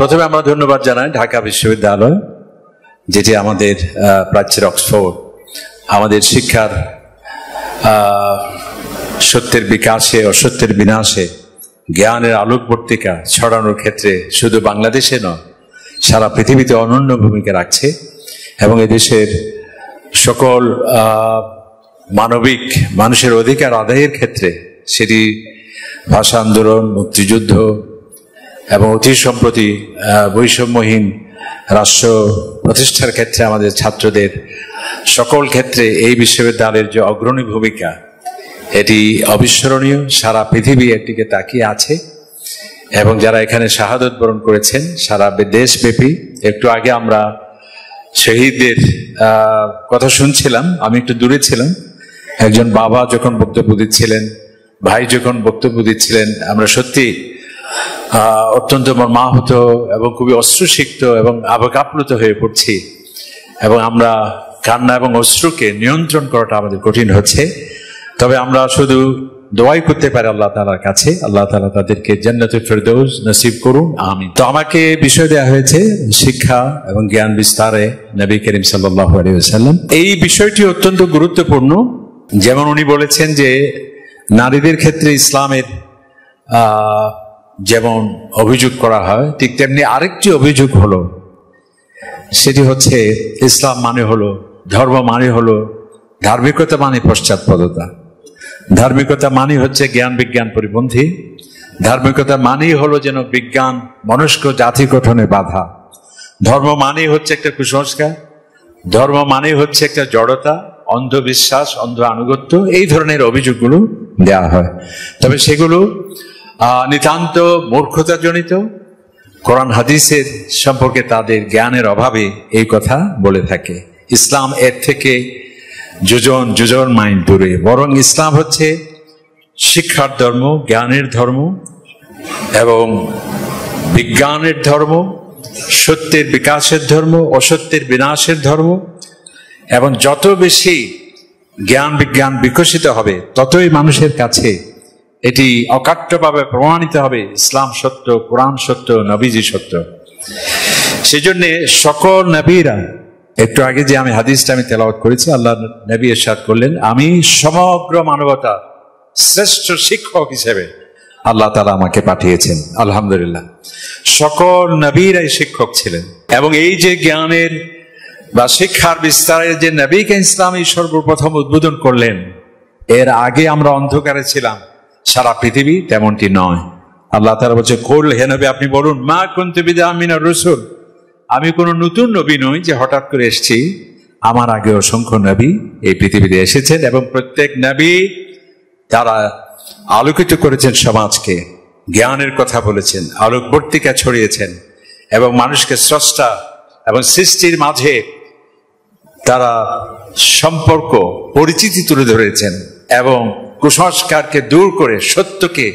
প্রথমে আমরা ধন্যবাদ জানাই ঢাকা বিশ্ববিদ্যালয়, যেটি আমাদের প্রাচ্যের অক্সফোর্ড, আমাদের শিক্ষার সত্যের বিকাশে অসত্যের বিনাশে জ্ঞানের আলোকবর্তিকা ছড়ানোর ক্ষেত্রে শুধু বাংলাদেশে নয়, সারা পৃথিবীতে অনন্য ভূমিকা রাখছে এবং এদেশের সকল মানবিক মানুষের অধিকার আদায়ের ক্ষেত্রে, সেটি ভাষা আন্দোলন, মুক্তিযুদ্ধ এবং অতি সম্প্রতি বৈষম্যহীন রাষ্ট্র প্রতিষ্ঠার ক্ষেত্রে আমাদের ছাত্রদের সকল ক্ষেত্রে এই বিশ্ববিদ্যালয়ের যে অগ্রণী ভূমিকা, এটি অবিস্মরণীয়। সারা পৃথিবী একদিকে তাকিয়ে আছে এবং যারা এখানে শাহাদত বরণ করেছেন সারা দেশব্যাপী। একটু আগে আমরা শহীদদের কথা শুনছিলাম, আমি একটু দূরে ছিলাম। একজন বাবা যখন বক্তব্য দিচ্ছিলেন, ভাই যখন বক্তব্য দিচ্ছিলেন, আমরা সত্যি অত্যন্ত মর্মাহত এবং খুবই অশ্রুসিক্ত এবং আবেগাপ্লুত হয়ে পড়ছি এবং আমরা কান্না এবং অশ্রুকে নিয়ন্ত্রণ করাটা আমাদের কঠিন হচ্ছে। তবে আমরা শুধু দোয়াই করতে পারি আল্লাহ তাআলার কাছে, আল্লাহ তাআলা তাদেরকে জান্নাতুল ফেরদৌস নসিব করুন, আমিন। তো আমাকে বিষয় দেওয়া হয়েছে শিক্ষা এবং জ্ঞান বিস্তারে নবী করিম সাল্লাল্লাহু আলাইহি ওয়াসাল্লাম। এই বিষয়টি অত্যন্ত গুরুত্বপূর্ণ। যেমন উনি বলেছেন যে নারীদের ক্ষেত্রে ইসলামের যেমন অভিযোগ করা হয়, ঠিক তেমনি আরেকটি অভিযোগ হলো, সেটি হচ্ছে ইসলাম মানে হলো, ধর্ম মানে হলো, ধার্মিকতা মানে পশ্চাৎপদতা, ধার্মিকতা মানে হচ্ছে জ্ঞান বিজ্ঞান পরিপন্থী, ধার্মিকতা মানেই হলো যেন বিজ্ঞান মনস্ক জাতি গঠনে বাধা, ধর্ম মানেই হচ্ছে একটা কুসংস্কার, ধর্ম মানেই হচ্ছে একটা জড়তা, অন্ধবিশ্বাস, অন্ধ আনুগত্য, এই ধরনের অভিযোগগুলো দেওয়া হয়। তবে সেগুলো নিতান্ত মূর্খতাজনিত। কোরআন হাদিসের সম্পর্কে তাদের জ্ঞানের অভাবে এই কথা বলে থাকে। ইসলাম এর থেকে যোজন মাইল দূরে, বরং ইসলাম হচ্ছে শিক্ষার ধর্ম, জ্ঞানের ধর্ম এবং বিজ্ঞানের ধর্ম, সত্যের বিকাশের ধর্ম, অসত্যের বিনাশের ধর্ম। এবং যত বেশি জ্ঞান বিজ্ঞান বিকশিত হবে, ততই মানুষের কাছে এটি অকাট্যভাবে প্রমাণিত হবে ইসলাম সত্য, কোরআন সত্য, নবীজি সত্য। সেজন্য সকল নবীরা, একটু আগে যে আমি হাদিসটা তেলাওয়াত করেছি, আল্লাহ নবী ইরশাদ করলেন, আমি সমগ্র মানবতা শ্রেষ্ঠ শিক্ষক হিসেবে আল্লাহ তাআলা আমাকে পাঠিয়েছেন। আলহামদুলিল্লাহ, সকল নবীরাই শিক্ষক ছিলেন। এবং এই যে জ্ঞানের বা শিক্ষার বিস্তারের যে নবীকে ইসলামী সর্বপ্রথম উদ্বোধন করলেন, এর আগে আমরা অন্ধকারে ছিলাম, সারা পৃথিবী তেমনটি নয়। আল্লাহ তাআলা বলছে, কুল, হে নবী আপনি বলুন, মা কুনতু বিদআম মিনার রাসূল, আমি কোনো নতুন নবী নই যে হঠাৎ করে এসেছি, আমার আগে অসংখ্য নবী এই পৃথিবীতে এসেছেন এবং প্রত্যেক নবী তারা আলোকিত করেছেন সমাজকে, জ্ঞানের কথা বলেছেন, আলোকবর্তিকা ছড়িয়েছেন এবং মানুষকে স্রষ্টা এবং সৃষ্টির মাঝে তারা সম্পর্ক পরিচিতি তুলে ধরেছেন এবং কুসংস্কারকে দূর করে সত্যকে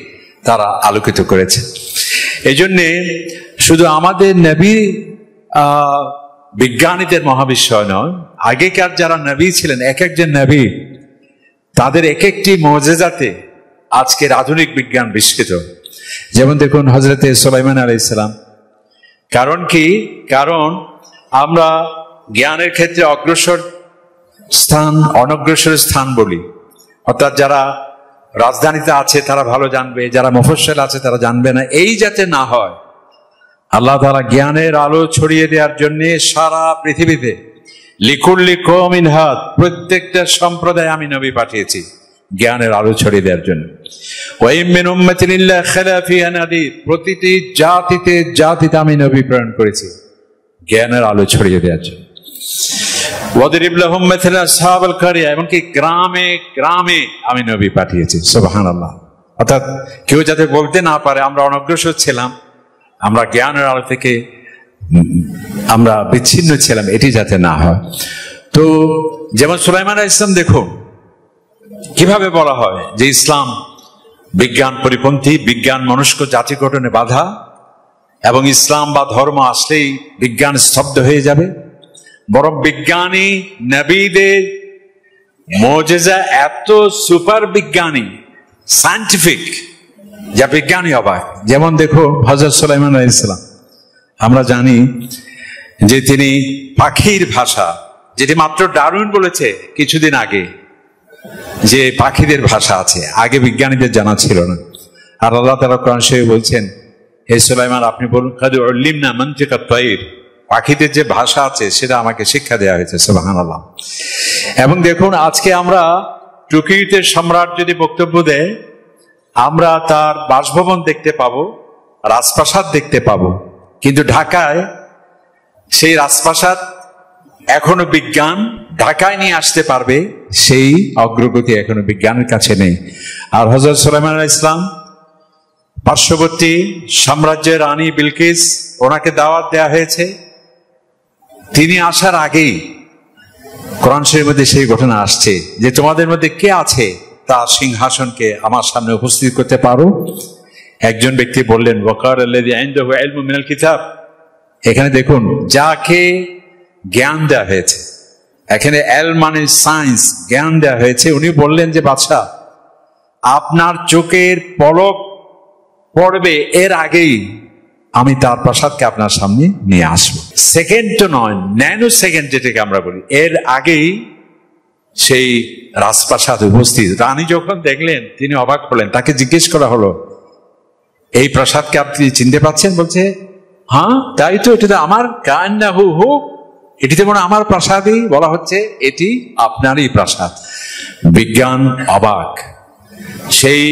তারা আলোকিত করেছেন। এই জন্যে শুধু আমাদের নবী বিজ্ঞানীদের মহাবিস্ময় নয়, আগেকার যারা নবী ছিলেন, এক একজন নবী তাদের এক একটি মুজিজাতে আজকের আধুনিক বিজ্ঞান বিস্মিত। যেমন দেখুন হযরতে সুলাইমান আলাইহিস সালাম। কারণ কি? কারণ আমরা জ্ঞানের ক্ষেত্রে অগ্রসর স্থান, অনগ্রসর স্থান বলি। অর্থাৎ যারা রাজধানীতে আছে তারা ভালো জানবে, যারা মুফাসসিল আছে তারা জানবে না, এই যাতে না হয় আল্লাহ তাআলা জ্ঞানের আলো ছড়িয়ে দেওয়ার জন্য সারা পৃথিবীতে লিকুল্লি কওমিন হাদ, প্রত্যেকটা সম্প্রদায় আমি নবী পাঠিয়েছি জ্ঞানের আলো ছড়িয়ে দেওয়ার জন্য। ওয়া ইন মিন উম্মাতিন ইল্লা খালা ফিহা নাদির, প্রতিটি জাতিতে আমি নবী প্রেরণ করেছি জ্ঞানের আলো ছড়িয়ে দেওয়ার জন্য। ওয়াদরিব লাহুম মাসালা আসহাবাল কারিয়া, এমনকি গ্রামে গ্রামে আমি নবী পাঠিয়েছি। সুবহানাল্লাহ। অর্থাৎ কেউ যাতে বলতে না পারে আমরা অনগ্রসর ছিলাম, আমরা জ্ঞানের আলো থেকে আমরা বিচ্ছিন্ন ছিলাম, এটি যাতে না হয়। তো যেমন সুলাইমান আলাইহিস সালাম, দেখুন কিভাবে বলা হয় যে ইসলাম বিজ্ঞান পরিপন্থী, বিজ্ঞান মনস্ক জাতি গঠনে বাধা এবং ইসলাম বা ধর্ম আসলেই বিজ্ঞান স্তব্ধ হয়ে যাবে। বরং বিজ্ঞানী নবীদের মুজিজা এত সুপার বিজ্ঞানী, সায়েন্টিফিক, যা বিজ্ঞানী অবাক। যেমন দেখো হযরত সুলাইমান আলাইহিস সালাম আমরা জানি যে তিনি পাখির ভাষা, যেটি মাত্র ডারউইন বলেছে কিছুদিন আগে, যে পাখিদের ভাষা আছে, আগে বিজ্ঞানীদের জানা ছিল না। আর আল্লাহ তাআলা কোরআন শরীফে বলছেন, হে সুলাইমান আপনি বলুন, কাদ উল্লিমনা মানতিকাত তায়র, পাখিদের যে ভাষা আছে সেটা আমাকে শিক্ষা দেওয়া হয়েছে। সুবহানাল্লাহ। এবং দেখুন, আজকে আমরা টুকিতে সম্রাট যদি বক্তব্য দেয়, আমরা তার বাসভবন দেখতে পাবো, রাজপ্রাসাদ দেখতে পাবো, কিন্তু ঢাকায় সেই রাজপ্রাসাদ এখনো বিজ্ঞান ঢাকায় নিয়ে আসতে পারবে সেই অগ্রগতি এখনো বিজ্ঞানের কাছে নেই। আর হযরত সুলাইমান আলাইহিস সালাম পার্শ্ববর্তী সাম্রাজ্যের রানী বিলকিস, ওনাকে দাওয়াত দেওয়া হয়েছে। তিনি আসার আগেই কোরআন শরীফের মধ্যে সেই ঘটনা আসছে যে তোমাদের মধ্যে কে আছে তার সিংহাসনকে আমার সামনে উপস্থিত করতে পারো। একজন ব্যক্তি বললেন, ওয়াকার আল্লাযী ইনদাহু ইলমু মিনাল কিতাব। এখানে দেখুন, যাকে জ্ঞান দেওয়া হয়েছে, এখানে এল মানে সায়েন্স, জ্ঞান দেওয়া হয়েছে, উনি বললেন যে বাদশা, আপনার চোখের পলক পড়বে এর আগেই আমি তার প্রাসাদকে আপনার সামনে নিয়ে আসবো। সেকেন্ড তো নয়, ন্যানো সেকেন্ড যেটাকে আমরা বলি, এর আগেই সেই রাজপ্রাসাদ উপস্থিত। রানী যখন দেখলেন তিনি অবাক হলেন। তাকে জিজ্ঞেস করা হলো, এই প্রাসাদকে আপনি চিনতে পাচ্ছেন? বলছে, হ্যাঁ তাই তো, এটা তো আমার, কান্নাহু হু, এটিতে মনে আমার প্রাসাদই বলা হচ্ছে, এটি আপনারই প্রাসাদ। বিজ্ঞান অবাক। সেই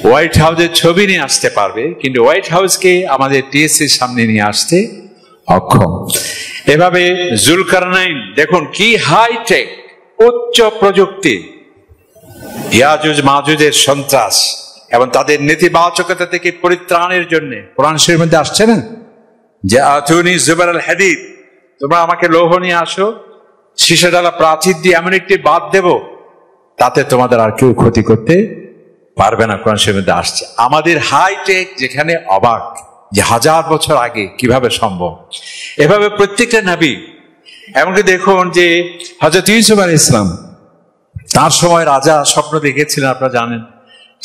হোয়াইট হাউসের ছবি নিয়ে আসতে পারবে, কিন্তু হোয়াইট হাউসকে আমাদের টিএসসির সামনে নিয়ে আসতে অক্ষম। এভাবে জুলকারনাইন দেখুন কি হাইটেক, উচ্চ প্রযুক্তি, ইয়াজুজ মাজুজের সন্ত্রাস এবং তাদের নেতিবাচকতা থেকে পরিত্রাণের জন্য কোরআন শরীফের মধ্যে আসছে না যে আতুনি জুবার আল হাদিদ, তোমরা আমাকে লৌহ নিয়ে আসো, সীসা ডালা প্রাচীর দিয়ে এমন একটি বাঁধ দেব তাতে তোমাদের আর কেউ ক্ষতি করতে পারবে না। কোরআন শরীফের মধ্যে আসছে। আমাদের হাইটেক যেখানে অবাক যে 1000 বছর আগে কিভাবে সম্ভব। এভাবে প্রত্যেকটা নবী, এমনকি দেখুন যে হযরত ইউসুফ আলাইহিস সালাম, তার সময় রাজা স্বপ্ন দেখেছিলেন, আপনারা জানেন,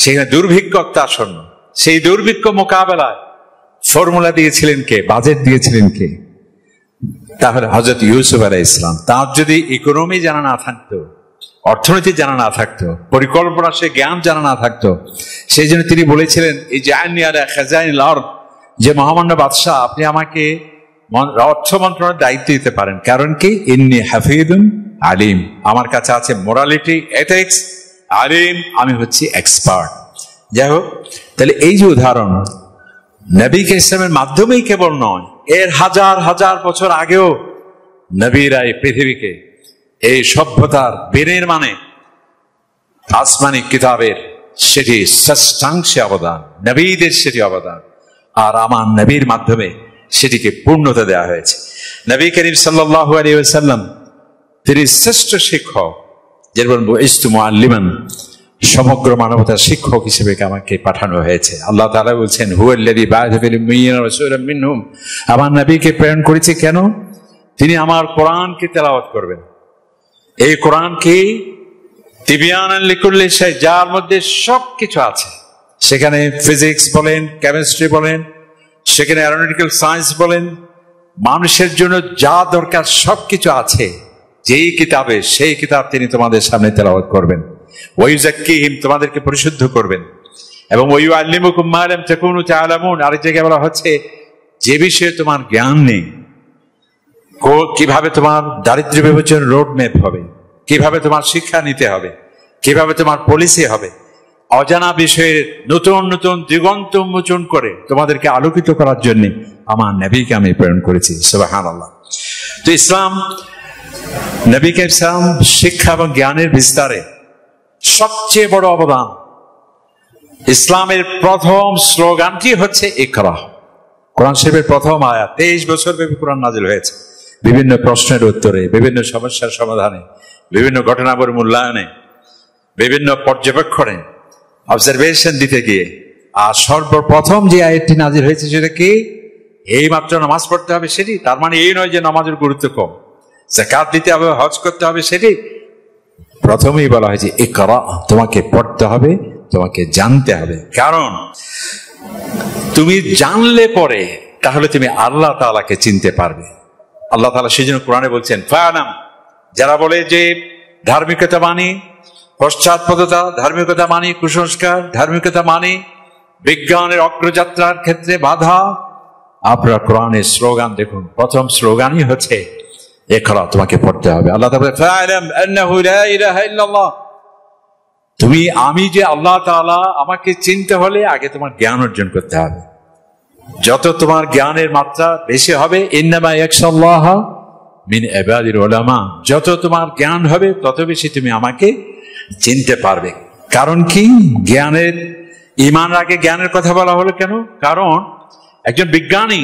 সেখানে দুর্ভিক্ষ আসন্ন। সেই দুর্ভিক্ষ মোকাবেলায় ফর্মুলা দিয়েছিলেন কে, বাজেট দিয়েছিলেন কে? তাহলে হযরত ইউসুফ আলাইহিস সালাম। তার যদি ইকোনমি জানা না থাকতো, অর্থনীতি জানা না থাকতো, পরিকল্পনা সে জ্ঞান জানা না থাকতো, সেই জন্য তিনি বলেছিলেন, এই যে আইনি আলা খাজাইনিল আরদ, যে মহামান্য বাদশাহ আপনি আমাকে অর্থ মন্ত্রণালয়ের দায়িত্ব দিতে পারেন। কারণ কি, ইন্নী হাফিদুন আলিম, আমার কাছে আছে মোরালিটি, এথিক্স, আলিম, আমি হচ্ছি এক্সপার্ট। যাই হোক, তাহলে এই যে উদাহরণ নবীকে ইসলামের মাধ্যমেই কেবল নয়, এর 1000 বছর আগেও নবীরা এই পৃথিবীকে এই সভ্যতার বিনির্মাণে আসমানি কিতাবের সেটি ষষ্ঠাংশে অবদান, নবীদের সেটি অবদান, আর আমার নবীর মাধ্যমে সেটিকে পূর্ণতা দেওয়া হয়েছে। নবী করিম সাল্লাল্লাহু আলাইহি ওয়াসাল্লাম তিনি শ্রেষ্ঠ শিক্ষক, যেমন বুইস্তু মুআল্লিমান, সমগ্র মানবতার শিক্ষক হিসেবে আমাকে পাঠানো হয়েছে। আল্লাহ তাআলা বলছেন, হুয়াল্লাযী বা'আথা ফিল উম্মিয়্যিনা রাসূলাম মিনহুম, আমার নবীকে প্রেরণ করেছে কেন? তিনি আমার কোরআনকে তেলাওয়াত করবেন। এই কোরআনকে তিবিয়ানান লিকুল্লি শাই, যার মধ্যে সবকিছু আছে। সেখানে ফিজিক্স বলেন, কেমিস্ট্রি বলেন, সেখানে অ্যারোনটিক্যাল সায়েন্স বলেন, মানুষের জন্য যা দরকার সবকিছু আছে যেই কিতাবে, সেই কিতাব তিনি তোমাদের সামনে তেলাওয়াত করবেন। ওয়াইউযাক্কিহিম, তোমাদেরকে পরিশুদ্ধ করবেন, এবং ওয়াইউআল্লিমুকুম মা লাম তাকুনু তা'লামুন, আরেক জায়গায় বলা হচ্ছে যে বিষয়ে তোমার জ্ঞান নেই, কিভাবে তোমার দারিদ্র্য বিমোচন রোড ম্যাপ হবে, কিভাবে তোমার শিক্ষা নিতে হবে, কিভাবে তোমার পলিসি হবে, অজানা বিষয়ের নতুন নতুন দিগন্ত উন্মোচন করে তোমাদেরকে আলোকিত করার জন্য আমার নবীকে আমি প্রেরণ করেছি। সুবহানাল্লাহ। তো ইসলাম, নবীকে ইসলাম শিক্ষা এবং জ্ঞানের বিস্তারে সবচেয়ে বড় অবদান। ইসলামের প্রথম স্লোগানটি হচ্ছে ইকরা। কোরআন শরীফের প্রথম আয়াত, 23 বছর ব্যাপী কোরআন নাজিল হয়েছে, বিভিন্ন প্রশ্নের উত্তরে, বিভিন্ন সমস্যার সমাধানে, বিভিন্ন ঘটনাবলীর মূল্যায়নে, বিভিন্ন পর্যবেক্ষণে, অবজারভেশন দিতে গিয়ে। আর সর্বপ্রথম যে আয়াতটি নাজিল হয়েছে সেটা কি? এই মাত্র নামাজ পড়তে হবে সেটি। তার মানে এই নয় যে নামাজের গুরুত্ব কম, যাকাত দিতে হবে, হজ করতে হবে সেটি। প্রথমেই বলা হয়েছে ইকরা, তোমাকে পড়তে হবে, তোমাকে জানতে হবে। কারণ তুমি জানলে পরে তাহলে তুমি আল্লাহ তাআলাকে চিনতে পারবে। আল্লাহ তাআলা সেজন্য কোরআনে বলছেন, ফা'লাম, যারা বলে যে ধার্মিকতা মানি পশ্চাৎপদতা, ধার্মিকতা মানি কুসংস্কার, ধার্মিকতা মানি বিজ্ঞানের অগ্রযাত্রার ক্ষেত্রে বাধা। আপনারা কোরআনের স্লোগান দেখুন, প্রথম স্লোগানই হচ্ছে ইকরা, তোমাকে পড়তে হবে। আল্লাহ তাআলা বলেন, ফা'লাম আন্নাহু লা ইলাহা ইল্লাল্লাহ, তুমি আমি যে আল্লাহ তাআলা, আমাকে চিনতে হলে আগে তোমার জ্ঞান অর্জন করতে হবে। যত তোমার জ্ঞানের মাত্রা বেশি হবে, ইন্নামা ইয়াখশাল্লাহ মিন ইবাদিল উলামা, যত তোমার জ্ঞান হবে তত বেশি তুমি আমাকে চিনতে পারবে। কারণ কি, জ্ঞানের ঈমান আগে জ্ঞানের কথা বলা হলো কেন? কারণ একজন বিজ্ঞানী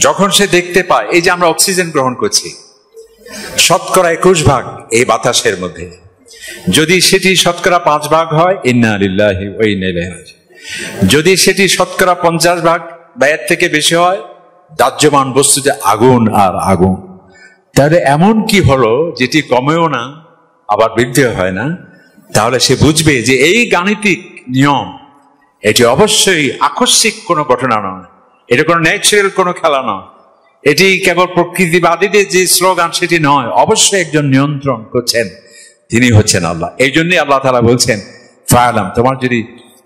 যখন সে দেখতে পায়, এই যে আমরা অক্সিজেন গ্রহণ করছি 21% এই বাতাসের মধ্যে, যদি সেটি 5% হয়, ইন্না লিল্লাহি ওয়া ইন্না ইলাইহি রাজিউন। যদি সেটি 50% বা এর থেকে বেশি হয়, দাহ্যমান বস্তুতে আগুন আর আগুন। তাহলে এমন কি হলো যেটি কমেও না আবার বৃদ্ধি হয় না? তাহলে সে বুঝবে যে এই গাণিতিক নিয়ম, এটি অবশ্যই আকস্মিক কোনো ঘটনা নয়, এটা কোনো ন্যাচারাল কোনো খেলা নয়, এটি কেবল প্রকৃতিবাদীদের যে স্লোগান সেটি নয়, অবশ্যই একজন নিয়ন্ত্রণ করছেন, তিনি হচ্ছেন আল্লাহ। এই জন্যই আল্লাহ তাআলা বলছেন, ফা'লাম, তোমার যদি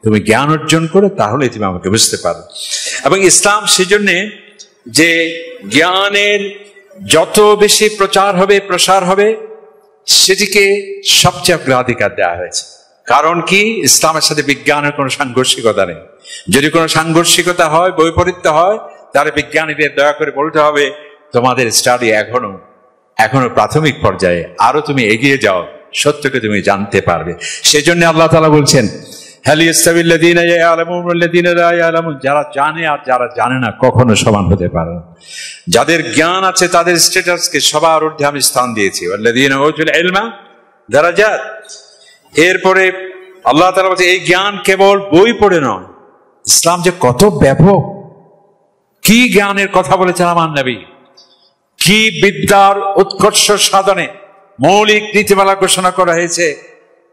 তুমি জ্ঞান অর্জন করে তাহলে তুমি আমাকে বুঝতে পারো। এবং ইসলাম সেজন্য যে জ্ঞানের যত বেশি প্রচার হবে, প্রসার হবে, সেটিকে সবচেয়ে অগ্রাধিকার দেওয়া হয়েছে। কারণ কি, ইসলামের সাথে বিজ্ঞানের কোনো সাংঘর্ষিকতা নেই। যদি কোনো সাংঘর্ষিকতা হয়, বৈপরীত্য হয়, তাহলে বিজ্ঞানীদের দয়া করে বলতে হবে, তোমাদের স্টাডি এখনো প্রাথমিক পর্যায়ে, আরো তুমি এগিয়ে যাও, সত্যকে তুমি জানতে পারবে। সেজন্য আল্লাহ তাআলা বলছেন, হাল ইয়াস্তাবিল্লাযীনা ইয়ালামুন ওয়াল্লাযীনা লা ইয়ালামুন, যারা জানে আর যারা জানে না কখনো সমান হতে পারে না। যাদের জ্ঞান আছে তাদের স্ট্যাটাসকে সবার ঊর্ধ্বে আমি স্থান দিয়েছি, ওয়াল্লাযীনা উতুল ইলমা দারাজাত। এরপরে আল্লাহ তাআলা বলছে, এই জ্ঞান কেবল বই পড়ে নয়, ইসলাম যে কত ব্যাপক, কি জ্ঞানের কথা বলেছেন আমার নবী, কি বিদ্যার উৎকর্ষ সাধনে মৌলিক নীতিমালা ঘোষণা করা হয়েছে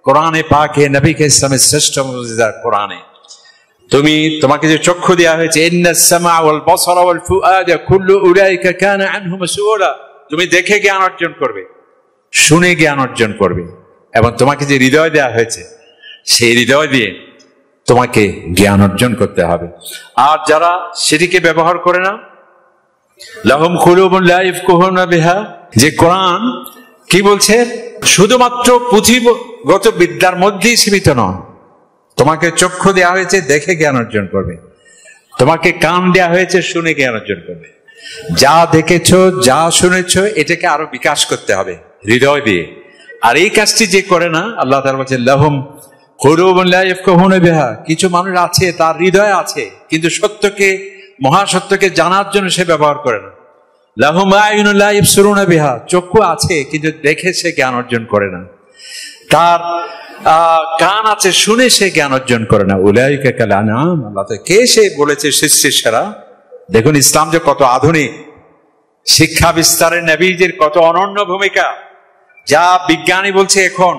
কোরআনে পাকে, নবীকে ইসলামের শ্রেষ্ঠ মুজিজা কোরআনে। তোমাকে যে চক্ষু দেওয়া হয়েছে, ইন্নাস সামা ওয়াল বসরা ওয়াল ফুআদা কুল্লু উলাইকা কানা আনহু মাসউলা, তুমি দেখে জ্ঞান অর্জন করবে, শুনে জ্ঞান অর্জন করবে। এবং তোমাকে যে হৃদয় দেওয়া হয়েছে, সেই হৃদয় দিয়ে তোমাকে জ্ঞান অর্জন করতে হবে। আর যারা সেটিকে ব্যবহার করে না, লাহুম কুলুবুন লা ইয়াফকাহুনা বিহা, যে কোরআন কি বলছে, শুধুমাত্র পুঁথিগত বিদ্যার মধ্যেই সীমিত নয়। তোমাকে চক্ষু দেওয়া হয়েছে, দেখে জ্ঞান অর্জন করবে। তোমাকে কান দেওয়া হয়েছে, শুনে জ্ঞান অর্জন করবে। যা দেখেছো, যা শুনেছো, এটাকে আরো বিকাশ করতে হবে হৃদয় দিয়ে। আর এই কাজটি যে করে না, আল্লাহ তাআলা বলেছেন, লাহুম কুলুবুন লা ইয়াফকাহুনা বিহা, কিছু মানুষ আছে তার হৃদয় আছে, কিন্তু সত্যকে, মহাসত্যকে জানার জন্য সে ব্যবহার করে না। লাহুম আ'য়ুনুন লা ইবসিরুনা বিহা, চক্ষু আছে কিন্তু দেখে সে জ্ঞান অর্জন করে না। তার কান আছে, শুনে সে জ্ঞান অর্জন করে না। উলাইকা কাল আনআম, আল্লাহ কে সে বলেছে সৃষ্টির সেরা। দেখুন ইসলাম যে কত আধুনিক, শিক্ষা বিস্তারের নবীজির কত অনন্য ভূমিকা, যা বিজ্ঞানী বলছে এখন,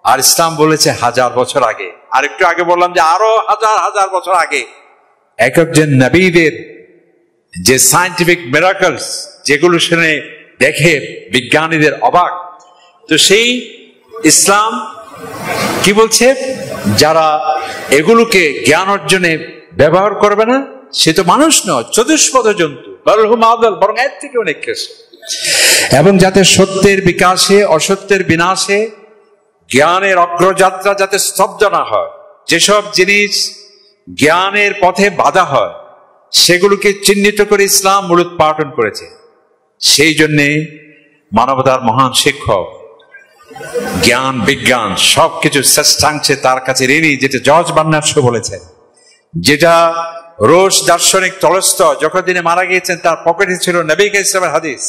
আর ইসলাম বলেছে 1000 বছর আগে। আর একটু আগে বললাম যে আরো হাজার বছর আগে এক একজন নবীদের যে সায়েন্টিফিক মিরাকলস, যেগুলো শুনে দেখে বিজ্ঞানীদের অবাক। তো সেই ইসলাম কি বলছে, যারা এগুলোকে জ্ঞান অর্জনে ব্যবহার করবে না, সে তো মানুষ নয়, চতুষ্পদ জন্তু, বরং এর থেকে অনেক কিছু। এবং যাতে সত্যের বিকাশে, অসত্যের বিনাশে, জ্ঞানের অগ্রযাত্রা যাতে স্তব্ধ না হয়, যেসব জিনিস জ্ঞানের পথে বাধা হয় সেগুলোকে চিহ্নিত করে ইসলাম মূলোৎপাটন করেছে। সেই জন্যে মানবতার মহান শিক্ষক, জ্ঞান বিজ্ঞান সবকিছু শ্রেষ্ঠাংশে তার কাছে ঋণী, যেটা জর্জ বার্নার্ড শো বলেছেন, যেটা রুশ দার্শনিক টলস্টয় যখন তিনি মারা গিয়েছেন তার পকেটে ছিল নবী ইসলামের হাদিস।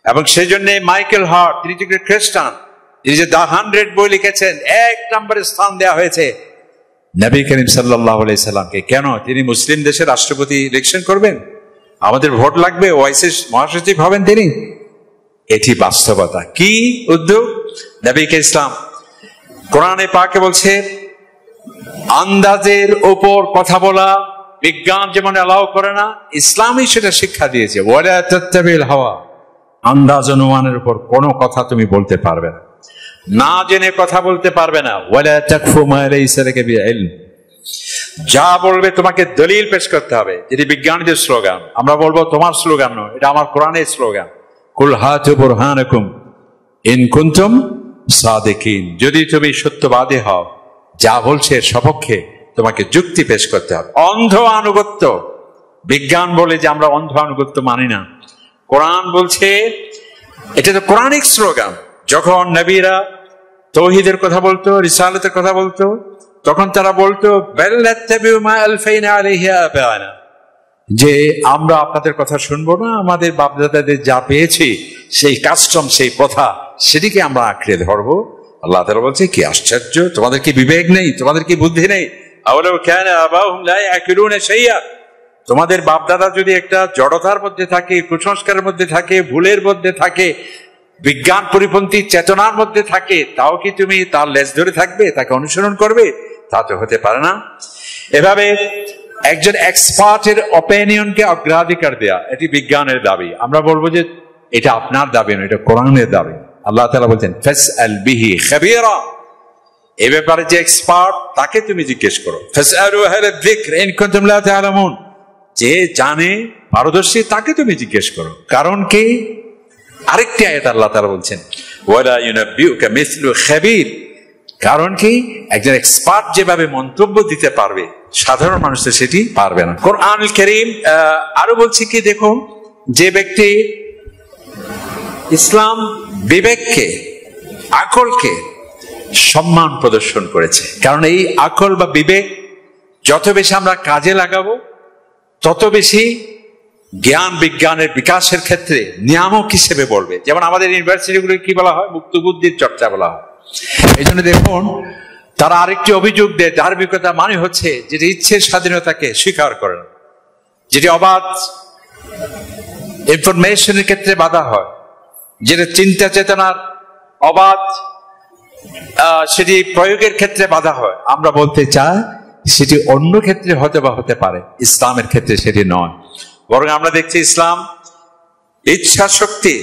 এবং সেই জন্য মাইকেল হার্ট, তিনি যে খ্রিস্টান, তিনি যে দ্য 100 বই লিখেছেন, 1 নম্বরে স্থান দেওয়া হয়েছে নবী করিম সাল্লাল্লাহু আলাইহি সাল্লামকে। কেন? তিনি মুসলিম দেশের রাষ্ট্রপতি ইলেকশন করবেন, আমাদের ভোট লাগবে, ওআইসির মহাসচিব হবেন তিনি। এটি বাস্তবতা। কি উদ্যোগ নবী ইসলাম কোরআনে পাকে বলছে, আন্দাজের ওপর কথা বলা বিজ্ঞান যেমন অ্যালাউ করে না, ইসলামই সেটা শিক্ষা দিয়েছে। ওয়ালা তাত্তাবিল হাওয়া, আন্দাজ অনুমানের উপর কোনো কথা তুমি বলতে পারবে না, না জেনে কথা বলতে পারবে না। ওয়ালা তাকফু মা লাইসা লাকা বিইলম, যা বলবে তোমাকে দলিল পেশ করতে হবে। যেটি বিজ্ঞানীদের স্লোগান, আমরা বলবো তোমার স্লোগান নয়, এটা আমার কোরআনের স্লোগান। কুল হাতু বুরহানাকুম ইন কুনতুম সাদিকিন, যদি তুমি সত্যবাদী হও, যা বলছে এর সপক্ষে তোমাকে যুক্তি পেশ করতে হবে। অন্ধ আনুগত্য, বিজ্ঞান বলে যে আমরা অন্ধ আনুগত্য মানি না, কোরআন বলছে, এটা তো কোরআনিক স্লোগান। যখন নবীরা তৌহিদের কথা বলতো, রিসালাতের কথা বলতো, তখন তারা বলতো যে আমরা আপনাদের কথা শুনবো না, আমাদের বাপদাদাদের যা পেয়েছি সেই কাস্টম, সেই প্রথা, সেটিকে আমরা আঁকড়ে ধরবো। আল্লাহ তাআলা বলছে, কি আশ্চর্য, তোমাদের কি বিবেক নেই, তোমাদের কি বুদ্ধি নেই? তোমাদের বাপদাদা যদি একটা জড়তার মধ্যে থাকে, কুসংস্কারের মধ্যে থাকে, ভুলের মধ্যে থাকে, বিজ্ঞান পরিপন্থী চেতনার মধ্যে থাকে, তাও কি তুমি তার লেজ ধরে থাকবে, তাকে অনুসরণ করবে? তা তো হতে পারে না। এভাবে একজন এক্সপার্টের অপিনিয়নকে অগ্রাধিকার দেয়া, এটি বিজ্ঞানের দাবি। আমরা বলবো যে এটা আপনার দাবি নয়, এটা কোরআনের দাবি। আল্লাহ তাআলা বলছেন ফাসআল বিহি খাবীরা, এই ব্যাপারে যে এক্সপার্ট তাকে তুমি জিজ্ঞেস করো। ফাসআলু আহলা যিকর ইন কুনতুম লা তা'লামুন, যে জানে, পারদর্শী, তাকে তুমি জিজ্ঞেস করো। কারণ কি? আরেকটি আয়াত আল্লাহ তাআলা বলছেন ওয়ালা ইউনাব্বিউকা মিসলু খাবীর, কারণ কি? একজন এক্সপার্ট যেভাবে মন্তব্য দিতে পারবে, সাধারণ মানুষ সেটি পারবে না। কোরআনুল কারীম আরো বলছে কি, দেখো, যে ব্যক্তি ইসলাম বিবেককে, আকলকে সম্মান প্রদর্শন করেছে, কারণ এই আকল বা বিবেক যত বেশি আমরা কাজে লাগাবো, তত বেশি জ্ঞান বিজ্ঞানের বিকাশের ক্ষেত্রে নিয়ামক হিসেবে বলবে। যেমন আমাদের ইউনিভার্সিটিগুলো কি বলা হয়? মুক্ত বুদ্ধির চর্চা বলা হয়। এই জন্য দেখুন, তারা আরেকটি অভিযোগ দেয়, ধার্মিকতা মানে হচ্ছে যেটি ইচ্ছের স্বাধীনতাকে স্বীকার করে না, যেটি অবাধ ইনফরমেশনের ক্ষেত্রে বাধা হয়, যেটা চিন্তা চেতনার অবাধ সেটি প্রয়োগের ক্ষেত্রে বাধা হয়। আমরা বলতে চাই সেটি অন্য ক্ষেত্রে হতে বা হতে পারে, ইসলামের ক্ষেত্রে সেটি নয়। বরং আমরা দেখছি ইসলাম ইচ্ছা শক্তি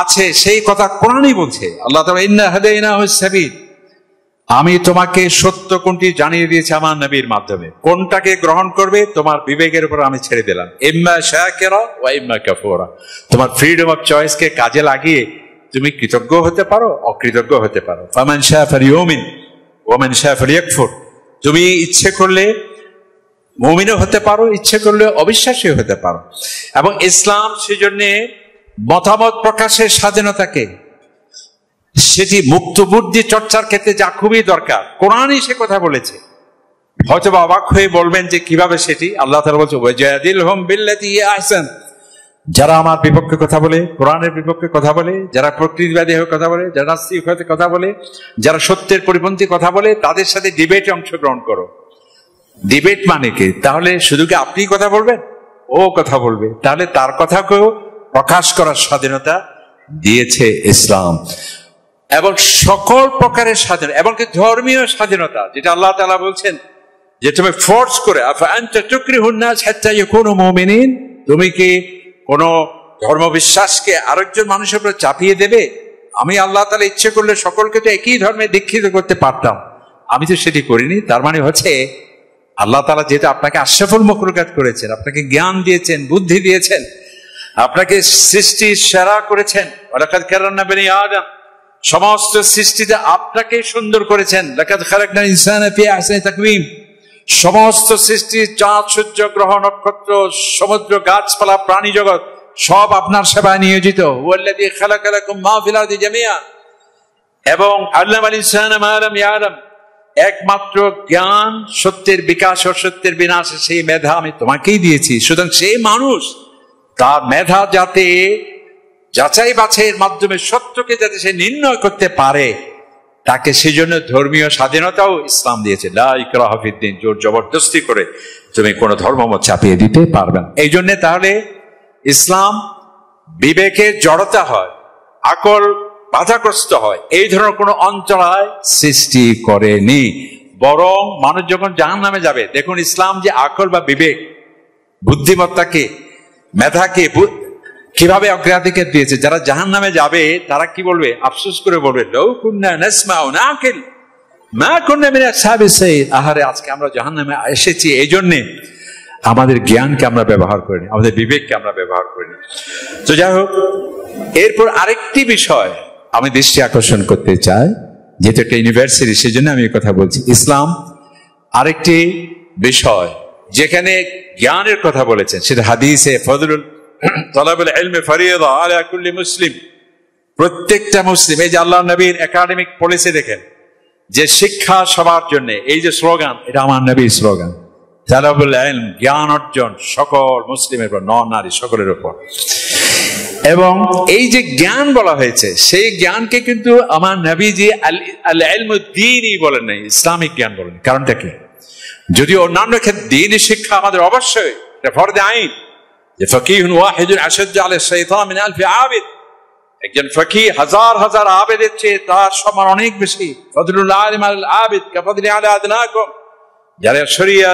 আছে, সেই কথা কোরআনই বলছে। আল্লাহ তাআলা ইন্না হাদাইনাহুস সাবিল, আমি তোমাকে সত্য কোনটি জানিয়ে দিয়েছি আমার নবীর মাধ্যমে, কোনটাকে গ্রহণ করবে তোমার বিবেকের উপর আমি ছেড়ে দিলাম। ইম্মা শাকিরা ওয়া ইম্মা কাফুরা, তোমার ফ্রিডম অফ চয়েসকে কাজে লাগিয়ে তুমি কৃতজ্ঞ হতে পারো, অকৃতজ্ঞ হতে পারো। ফামান শাআ ফালিউমিন ওয়া মান শাআ ফালিয়াকফুর, তুমি ইচ্ছে করলে মুমিনও হতে পারো, ইচ্ছে করলে অবিশ্বাসী হতে পারো। এবং ইসলাম সেজন্য মতামত প্রকাশের স্বাধীনতাকে, সেটি মুক্ত বুদ্ধি চর্চার ক্ষেত্রে যা খুবই দরকার, কোরআনই সে কথা বলেছে। হয়তো অবাক হয়ে বলবেন যে কিভাবে সেটি? আল্লাহ তাআলা বলছে ওয়াজাদিলহুম বিল্লাতী হিয়া আহসান, যারা আমার বিপক্ষে কথা বলে, কোরআনের বিপক্ষে কথা বলে, যারা প্রকৃতিবাদী হয়ে কথা বলে, যারা নাস্তিক হয়ে কথা বলে, যারা সত্যের পরিপন্থী কথা বলে, তাদের সাথে ডিবেটে অংশগ্রহণ করো। ডিবেট মানে কি? তাহলে শুধু কি আপনি কথা বলবেন? ও কথা বলবে, তাহলে তার কথাকেও প্রকাশ করার স্বাধীনতা দিয়েছে ইসলাম। এবং সকল প্রকারের স্বাধীনতা, এমনকি ধর্মীয় স্বাধীনতা, যেটা আল্লাহ তাআলা বলছেন যে তুমি ফোর্স করে, আফা আনতা তুকরিহুন নাস হাত্তা ইয়াকুনু মুমিনিন, তুমি কি কোন ধর্মবিশ্বাসকে আরেকজন মানুষের উপর চাপিয়ে দেবে? আমি আল্লাহ তাআলা ইচ্ছে করলে সকলকে তো একই ধর্মে দীক্ষিত করতে পারতাম, আমি তো সেটি করিনি। তার মানে হচ্ছে আল্লাহ তাআলা যেহেতু আপনাকে আশরাফুল মাখলুকাত করেছেন, আপনাকে জ্ঞান দিয়েছেন, বুদ্ধি দিয়েছেন, আপনাকে সৃষ্টির সেরা করেছেন, ওয়ালাকাদ কাররামনা বনি আদম, সমস্ত সৃষ্টিতে আপনাকে সুন্দর করেছেন। লাকাদ খালাকনাল ইনসানা ফি আহসানি তাকওয়িম, সমস্ত সৃষ্টি, চাঁদ, সূর্য, গ্রহ, নক্ষত্র, সমুদ্র, গাছপালা, প্রাণী জগৎ সব আপনার সেবায় নিয়োজিত। ওয়াল্লাযী খালাকা লাকুম মা ফিল আরদি জামিআ, এবং আল্লামাল ইনসানা মা লাম ইয়ালাম, একমাত্র জ্ঞান, সত্যের বিকাশ ও সত্যের বিনাশ, সেই মেধা আমি তোমাকেই দিয়েছি। সুতরাং সেই মানুষ তার মেধা যাতে যাচাই বাছাইয়ের মাধ্যমে সত্যকে যাতে সে নির্ণয় করতে পারে, তাকে সেই জন্য ধর্মীয় স্বাধীনতাও ইসলাম দিয়েছে। লা ইকরাহা ফিদ্দিন, জোর জবরদস্তি করে তুমি কোনো ধর্মমত চাপিয়ে দিতে পারবে না। এই জন্য তাহলে ইসলাম বিবেকের জড়তা হয়, আকল বাধাগ্রস্ত হয়, এই ধরনের কোনো অন্তরায় সৃষ্টি করেনি, বরং মানুষ যখন জাহান্নামে যাবে, দেখুন ইসলাম যে আকল বা বিবেক, বুদ্ধিমত্তাকে, মেধাকে কিভাবে অগ্রাধিকার দিয়েছে। যারা জাহান্নামে যাবে তারা কি বলবে? আফসোস করে বলবে, লাউ কুন্না নাসমাউ নাকিল মা কুন্না মিন আসহাবিস সাইর। আহারে, আজকে আমরা জাহান্নামে এসেছি এই জন্যে আমাদের জ্ঞানকে আমরা ব্যবহার করিনি, আমাদের বিবেককে আমরা ব্যবহার করিনি। তো যাই হোক, এরপর আরেকটি বিষয় আমি দৃষ্টি আকর্ষণ করতে চাই, যেহেতু একটা ইউনিভার্সিটি, সেই জন্য আমি এই কথা বলছি। ইসলাম আরেকটি বিষয় যেখানে জ্ঞানের কথা বলেছেন, সেটা হাদিসে ফজলুল তালাবুল ইলমি ফরিয়দা আলা কুল্লি মুসলিম। প্রত্যেকটা মুসলিম, এই যে আল্লাহ নবীর একাডেমিক পলিসি দেখেন, যে শিক্ষা সবার জন্য, এই যে স্লোগান, এটা আমার নবীর স্লোগান, তালাবুল ইলম, জ্ঞান অর্জন সকল মুসলিমের উপর, নর নারী সকলের উপর। এবং এই যে জ্ঞান বলা হয়েছে, সেই জ্ঞানকে কিন্তু আমার নবীজি আল ইলমুদ্দীনই বলেন নাই, ইসলামিক জ্ঞান বলেন। কারণটা কি? যদিও অন্যান্য ক্ষেত্রে দ্বীনি শিক্ষা আমাদের অবশ্যই এটা ফরদে আইন, যে ফকিহুন ওয়াহিদুন আশাদ্দু আলা শাইতান মিন আলফি আবিদ, একজন ফকি হাজার হাজার আবেদের চেয়ে তার সম্মান অনেক বেশি। ফদলুল আলিম আল আবিদ কাফদলি আলা আদনাকুম, যারা শরিয়া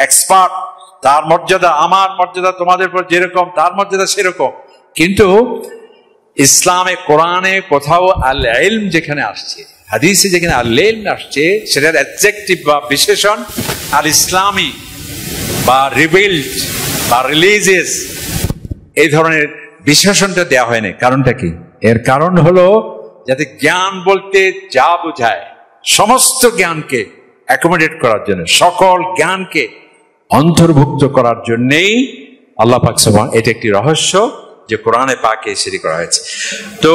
এক্সপার্ট, তার মর্যাদা, আমার মর্যাদা তোমাদের উপর যেরকম, তার মর্যাদা সেরকম। কিন্তু ইসলামে, কোরআনে কোথাও আল ইলম যেখানে আসছে, হাদিসে যেখানে আল ইলম আসছে, সেটার অ্যাডজেক্টিভ বা বিশেষণ আল ইসলামী বা রিবিল্ড বা রিলিজিয়াস, এই ধরনের বিশেষণটা দেওয়া হয়নি। কারণটা কি? এর কারণ হলো যাতে জ্ঞান বলতে যা বোঝায় সমস্ত জ্ঞানকে অ্যাকোমোডেট করার জন্য, সকল জ্ঞানকে অন্তর্ভুক্ত করার জন্যেই আল্লাহ পাক সুবহান, এটা একটি রহস্য যে কোরআনে পাকে সেটি করা হয়েছে। তো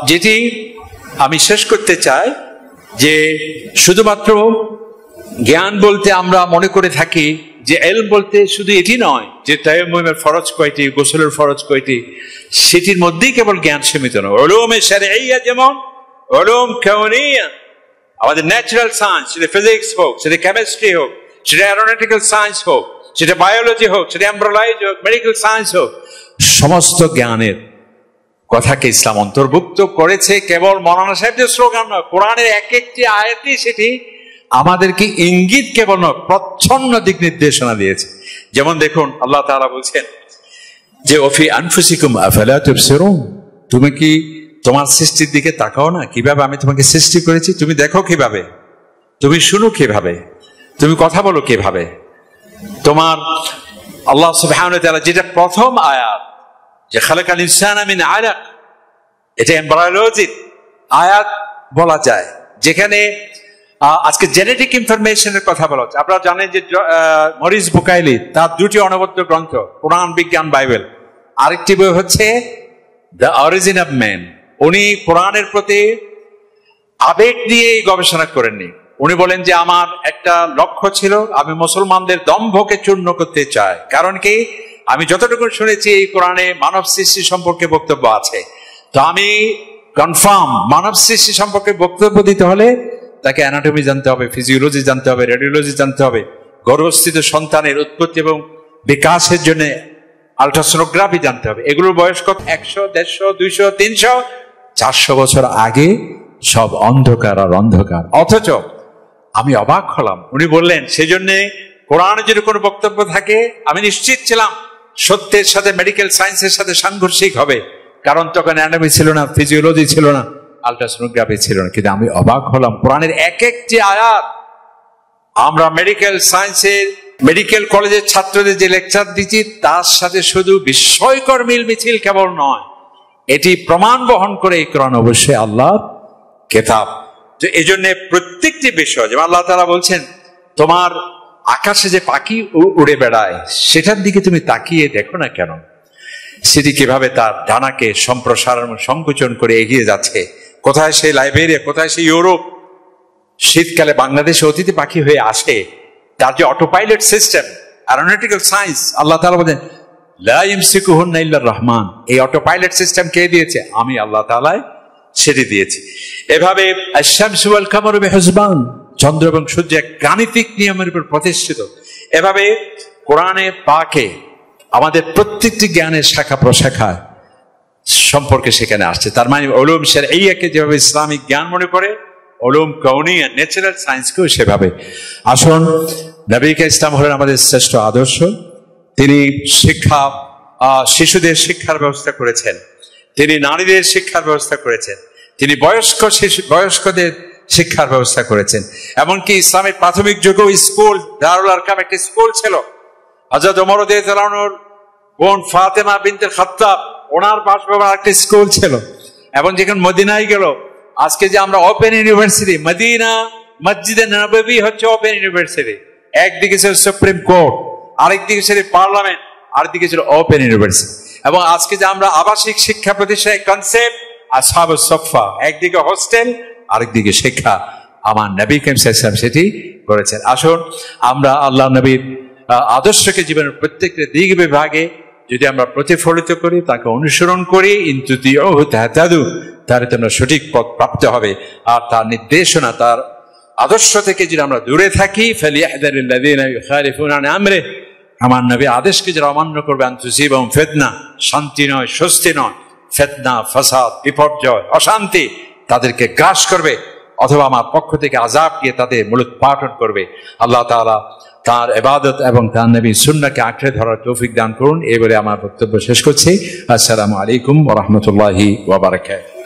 যেটি আমি শেষ করতে চাই, যে শুধুমাত্র জ্ঞান বলতে আমরা মনে করে থাকি যে ইলম বলতে শুধু এটি নয় যে তায়াম্মুমের ফরজ কয়টি, গোসলের ফরজ কয়টি, সেটির মধ্যেই কেবল জ্ঞান সীমিত নয়। উলুমে শারঈয়া, যেমন উলুম কাউনিয়া, আমাদের ন্যাচারাল সায়েন্স, সেটা ফিজিক্স হোক, সেটা কেমিস্ট্রি হোক, সেটা অ্যারোনটিক্যাল সায়েন্স হোক, সেটা বায়োলজি হোক, সেটা এমব্রোলজি হোক, মেডিকেল সায়েন্স হোক, সমস্ত জ্ঞানের কথাকে ইসলাম অন্তর্ভুক্ত করেছে। কেবল মৌলানা সাহেবদের স্লোগান নয়, কোরআনের এক একটি আয়াতই সেটি আমাদেরকে ইঙ্গিত কেবল নয়, প্রচ্ছন্ন দিক নির্দেশনা দিয়েছে। যেমন দেখুন, আল্লাহ তাআলা বলছেন যে ওফি আনফুসিকুম আফালা তুবসিরুন, তুমি কি তোমার সৃষ্টির দিকে তাকাও না? কিভাবে আমি তোমাকে সৃষ্টি করেছি তুমি দেখো কিভাবে, তুমি শুনো কিভাবে, তুমি কথা বলো কিভাবে। তোমার আল্লাহ সুবহানাহু ওয়া তাআলা যেটা প্রথম আয়াত, যে খালাকাল ইনসানা মিন আলাক, এটা এমব্রায়োলজি আয়াত বলা যায়, যেখানে আজকে জেনেটিক ইনফরমেশনের কথা বলা হচ্ছে। আপনারা জানেন যে মরিস বুকাইলি, তার দুটি অনবদ্য গ্রন্থ, কোরআন, বিজ্ঞান, বাইবেল, আরেকটি বই হচ্ছে দ্য অরিজিন অফ ম্যান। উনি কোরআনের প্রতি আবেগ নিয়ে গবেষণা করেননি। উনি বলেন যে আমার একটা লক্ষ্য ছিল, আমি মুসলমানদের দম্ভকে চূর্ণ করতে চাই। কারণ কি? আমি যতটুকু শুনেছি এই কোরআনে মানব সৃষ্টি সম্পর্কে বক্তব্য আছে, তো আমি কনফার্ম মানব সৃষ্টি সম্পর্কে বক্তব্য দিতে হলে তাকে অ্যানাটমি জানতে হবে, ফিজিওলজি জানতে হবে, রেডিওলজি জানতে হবে, গর্ভস্থিত সন্তানের উৎপত্তি এবং বিকাশের জন্য আলট্রাসোনোগ্রাফি জানতে হবে। এগুলোর বয়স কত? 100, 150, 200, 300, 400 বছর আগে সব অন্ধকার আর অন্ধকার। অথচ আমি অবাক হলাম, উনি বললেন সেজন্যে কোরআনে যদি কোনো বক্তব্য থাকে, আমি নিশ্চিত ছিলাম সত্যের সাথে, মেডিকেল সায়েন্সের সাথে সাংঘর্ষিক হবে, কারণ তখন অ্যানাটমি ছিল না, ফিজিওলজি ছিল না, আলট্রাসোনোগ্রাফি ছিল না। কিন্তু আমি অবাক হলাম, কোরআনের এক একটি আয়াত আমরা মেডিকেল সায়েন্সের, মেডিকেল কলেজের ছাত্রদের যে লেকচার দিচ্ছি, তার সাথে শুধু বিস্ময়কর মিল মিছিল কেবল নয়, এটি প্রমাণ বহন করে এই কোরআন অবশ্যই আল্লাহর কিতাব। তো এই জন্য প্রত্যেকটি বিষয়, যেমন আল্লাহ তাআলা বলছেন, তোমার আকাশে যে পাখি উড়ে বেড়ায় সেটার দিকে তুমি তাকিয়ে দেখো না কেন, সেটি কিভাবে তার ডানাকে সম্প্রসারণ সংকোচন করে এগিয়ে যাচ্ছে, কোথায় সেই লাইবেরিয়া, কোথায় সেই ইউরোপ, শীতকালে বাংলাদেশে অতিথি পাখি হয়ে আসে, তার যে auto pilot system, aeronautical science, আল্লাহ তাআলা বলেন লা ইমসিকুহুন্না ইল্লার রহমান, এই অটো পাইলট সিস্টেম কে দিয়েছে? আমি আল্লাহ তাআলা সেটি দিয়েছি। এভাবে আশ-শামসু ওয়াল কামারু বিহুসবান, চন্দ্র এবং সূর্য এক গাণিতিক নিয়মের উপর প্রতিষ্ঠিত। এভাবে কোরআনে পাকে আমাদের প্রত্যেকটি জ্ঞানের শাখা প্রশাখা সম্পর্কে সেখানে আসছে। তার মানে উলুম শারঈয়াকে যেভাবে ইসলামিক জ্ঞান মনে করে, উলুম কওনিয়া ন্যাচারাল সায়েন্সকেও সেভাবে। আসুন, নবী ইসলাম হলেন আমাদের শ্রেষ্ঠ আদর্শ। তিনি শিশুদের শিক্ষার ব্যবস্থা করেছেন, তিনি নারীদের শিক্ষার ব্যবস্থা করেছেন, তিনি বয়স্কদের শিক্ষার ব্যবস্থা করেছেন। এমনকি ইসলামের প্রাথমিক যুগেও স্কুল, দারুল আরকাম একটি স্কুল ছিল। হযরত ওমর রাদিয়াল্লাহু আনহুর বোন ফাতেমা বিনতে খাত্তাব, ওনার বাসভবনে একটি স্কুল ছিল। এবং যখন মদিনায় গেল, আজকে যে আমরা ওপেন ইউনিভার্সিটি, মদিনা মসজিদে নববী হচ্ছে ওপেন ইউনিভার্সিটি। একদিকে ছিল সুপ্রিম কোর্ট, আরেকদিকে ছিল পার্লামেন্ট, আরেকদিকে ছিল ওপেন ইউনিভার্সিটি। এবং আজকে যে আমরা আবাসিক শিক্ষা প্রতিষ্ঠানের কনসেপ্ট আসহাবুস সুফফা, একদিকে হোস্টেল, আরেকদিকে শিক্ষা, আমার নবী করিম সাল্লাল্লাহু আলাইহি ওয়াসাল্লাম সেটি করেছেন। আসুন, আমরা আল্লাহ নবীর আদর্শকে জীবনের প্রত্যেকটা দিক বিভাগে যদি আমরা প্রতিফলিত করি, তাকে অনুসরণ করি, তাহলে তোমরা সঠিক পথ প্রাপ্ত হবে। আর তার নির্দেশনা, তার আদর্শ থেকে যদি আমরা দূরে থাকি, ফালিয়াহযারিল্লাযীনা ইউখালিফুনা আন আমরিহি, আমার নবী আদেশকে যারা অমান্য করবে, আন তুসিবাহুম ফিতনা, শান্তি নয়, স্বস্তি নয়, ফিতনা, ফাসাদ, বিপর্যয়, অশান্তি তাদেরকে গ্রাস করবে, অথবা আমার পক্ষ থেকে আযাব দিয়ে তাদের মূলোৎপাটন করবে। আল্লাহ তাআলা তার ইবাদত এবং তার নবীর সুন্নাহকে আঁকড়ে ধরার তৌফিক দান করুন। এই বলে আমার বক্তব্য শেষ করছি। আসসালামু আলাইকুম ওয়া রাহমাতুল্লাহি ওয়া বারাকাতুহু।